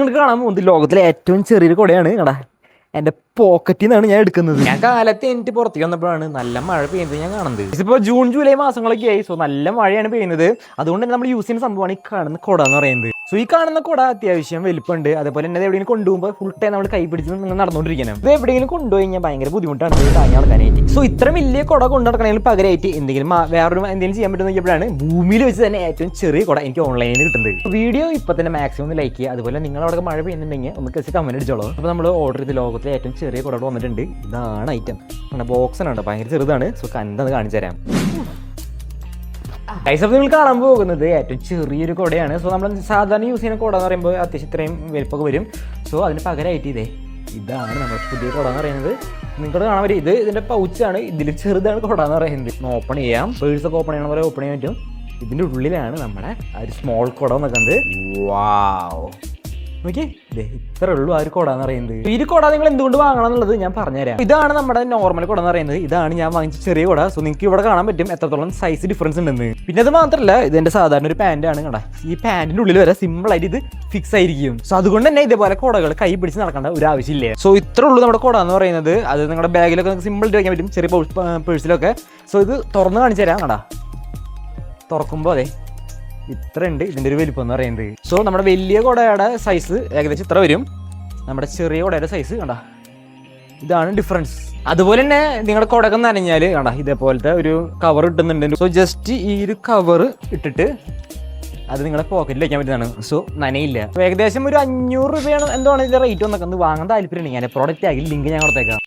നിങ്ങൾക്ക് കാണാൻ പോകുന്നത് ലോകത്തിലെ ഏറ്റവും ചെറിയൊരു കുടയാണ് കടാ. എൻ്റെ പോക്കറ്റിൽ നിന്നാണ് ഞാൻ എടുക്കുന്നത്. ഞാൻ കാലത്ത് എനിക്ക് പുറത്തേക്ക് വന്നപ്പോഴാണ് നല്ല മഴ പെയ്യുന്നത് ഞാൻ കാണുന്നത്. ഇതിപ്പോൾ ജൂൺ ജൂലൈ മാസങ്ങളൊക്കെ ആയി. സോ നല്ല മഴയാണ് പെയ്യുന്നത്. അതുകൊണ്ട് തന്നെ നമ്മൾ യൂസ് ചെയ്യുന്ന സംഭവമാണ് ഈ കാണുന്ന കുട എന്ന് പറയുന്നത്. സോ ഈ കാണുന്ന കുട അത്യാവശ്യം വലിപ്പമുണ്ട്. അതേപോലെ തന്നെ എവിടെയെങ്കിലും കൊണ്ടുപോകുമ്പോൾ ഫുൾ ടൈം നമ്മൾ കൈ പിടിച്ച് നിങ്ങൾ നടന്നുകൊണ്ടിരിക്കണം. ഇത് എവിടെയെങ്കിലും കൊണ്ടുപോയി കഴിഞ്ഞാൽ ഭയങ്കര ബുദ്ധിമുട്ടാണ് താങ്ങി നടക്കാനായിട്ട്. സോ ഇത്ര വലിയ കുട കൊണ്ടു നടക്കണമെങ്കിൽ പകരമായിട്ട് എന്തെങ്കിലും വേറൊരു എന്തെങ്കിലും ചെയ്യാൻ പറ്റുന്ന നോക്കിയപ്പോഴാണ് ഭൂമിയിൽ വെച്ച് തന്നെ ഏറ്റവും ചെറിയ കുട എനിക്ക് ഓൺലൈനിൽ കിട്ടുന്നത്. വീഡിയോ ഇപ്പോൾ തന്നെ മാക്സിമം ഒന്ന് ലൈക്ക് ചെയ്യുക. അതുപോലെ നിങ്ങൾ അവിടെ മഴ പെയ്യുന്നുണ്ടെങ്കിൽ ഒന്ന് കച്ച് കമന്റ് അടിച്ചോളൂ. അപ്പോൾ നമ്മൾ ഓർഡർ ചെയ്ത് ലോകത്തിലെ ഏറ്റവും ചെറിയ കുട വന്നിട്ടുണ്ട്. ഇതാണ് ഐറ്റം. അങ്ങനെ ബോക്സിനുണ്ട്, ഭയങ്കര ചെറുതാണ്. സോ കണ്ടെന്ന് കാണിച്ചു തരാം. കൈസപ്പ് നിങ്ങൾ കാണാൻ പോകുന്നത് ഏറ്റവും ചെറിയൊരു കുടയാണ്. സോ നമ്മൾ സാധാരണ യൂസ് ചെയ്യുന്ന കുട എന്ന് പറയുമ്പോൾ അത്യാവശ്യം ഇത്രയും വലിപ്പമൊക്കെ വരും. സോ അതിന് പകരമായിട്ട് ഇതാണ് നമ്മുടെ പുതിയ കുട എന്ന് പറയുന്നത്. നിങ്ങൾക്ക് കാണാൻ പറ്റും, ഇതിൻ്റെ പൗച്ചാണ്. ഇതിൽ ചെറുതാണ് കുട എന്ന് പറയുന്നത്. ഓപ്പൺ ചെയ്യാം. പേഴ്സൊക്കെ ഓപ്പൺ ചെയ്യണ പോലെ ഓപ്പൺ ചെയ്യാൻ പറ്റും. ഇതിൻ്റെ ഉള്ളിലാണ് നമ്മുടെ ഒരു സ്മോൾ കുട നിൽക്കുന്നത്. വാവ്, നോക്കി, ഇത്രേ ഉള്ളൂ ആ ഒരു കുട എന്ന് പറയുന്നത്. ഈ കുട നിങ്ങൾ എന്തുകൊണ്ട് വാങ്ങണം എന്നുള്ളത് ഞാൻ പറഞ്ഞുതരാം. ഇതാണ് നമ്മുടെ നോർമൽ കുട എന്ന് പറയുന്നത്. ഇതാണ് ഞാൻ വാങ്ങിച്ച ചെറിയ കുട. സോ നിങ്ങൾക്ക് ഇവിടെ കാണാൻ പറ്റും എത്രത്തോളം സൈസ് ഡിഫറൻസ് ഉണ്ടെന്ന്. പിന്നെ അത് മാത്രമല്ല, ഇതെന്റെ സാധാരണ ഒരു പാൻറ്റാണ് കട. ഈ പാൻറ്റിന്റെ ഉള്ളിൽ വരെ സിമ്പിൾ ആയിട്ട് ഇത് ഫിക്സ് ആയിരിക്കും. സോ അതുകൊണ്ട് തന്നെ ഇതേപോലെ കുടകൾ കൈ പിടിച്ച് നടക്കേണ്ട ഒരു ആവശ്യമില്ല. സോ ഇത്രേ ഉള്ളൂ നമ്മുടെ കുട എന്ന് പറയുന്നത്. അത് നിങ്ങളുടെ ബാഗിലൊക്കെ നിങ്ങൾക്ക് സിമ്പിൾ ആയിട്ട് വയ്ക്കാൻ പറ്റും, ചെറിയ പേഴ്സിലൊക്കെ. സോ ഇത് തുറന്ന് കാണിച്ചു തരാം കട. തുറക്കുമ്പോൾ ഇത്ര ഉണ്ട് ഇതിൻ്റെ ഒരു വലിപ്പം എന്ന് പറയുന്നത്. സോ നമ്മുടെ വലിയ കുടയുടെ സൈസ് ഏകദേശം ഇത്ര വരും. നമ്മുടെ ചെറിയ കുടയുടെ സൈസ് കണ്ട, ഇതാണ് ഡിഫറൻസ്. അതുപോലെ തന്നെ നിങ്ങളുടെ കുടയൊക്കെ നനഞ്ഞാൽ കണ്ട ഇതേപോലത്തെ ഒരു കവർ ഇട്ടുന്നുണ്ട്. സോ ജസ്റ്റ് ഈ ഒരു കവർ ഇട്ടിട്ട് അത് നിങ്ങളുടെ പോക്കറ്റിൽ വയ്ക്കാൻ പറ്റുന്നതാണ്. സോ നനയില്ല. ഏകദേശം ഒരു 500 രൂപയാണ് എന്താണ് ഇതിൻ്റെ റേറ്റ് വന്നൊക്കെ. വാങ്ങാൻ താല്പര്യമുണ്ടെങ്കിൽ ഞാൻ പ്രോഡക്റ്റ് ആക്കി ലിങ്ക് ഞാൻ കൊടുത്തേക്കാം.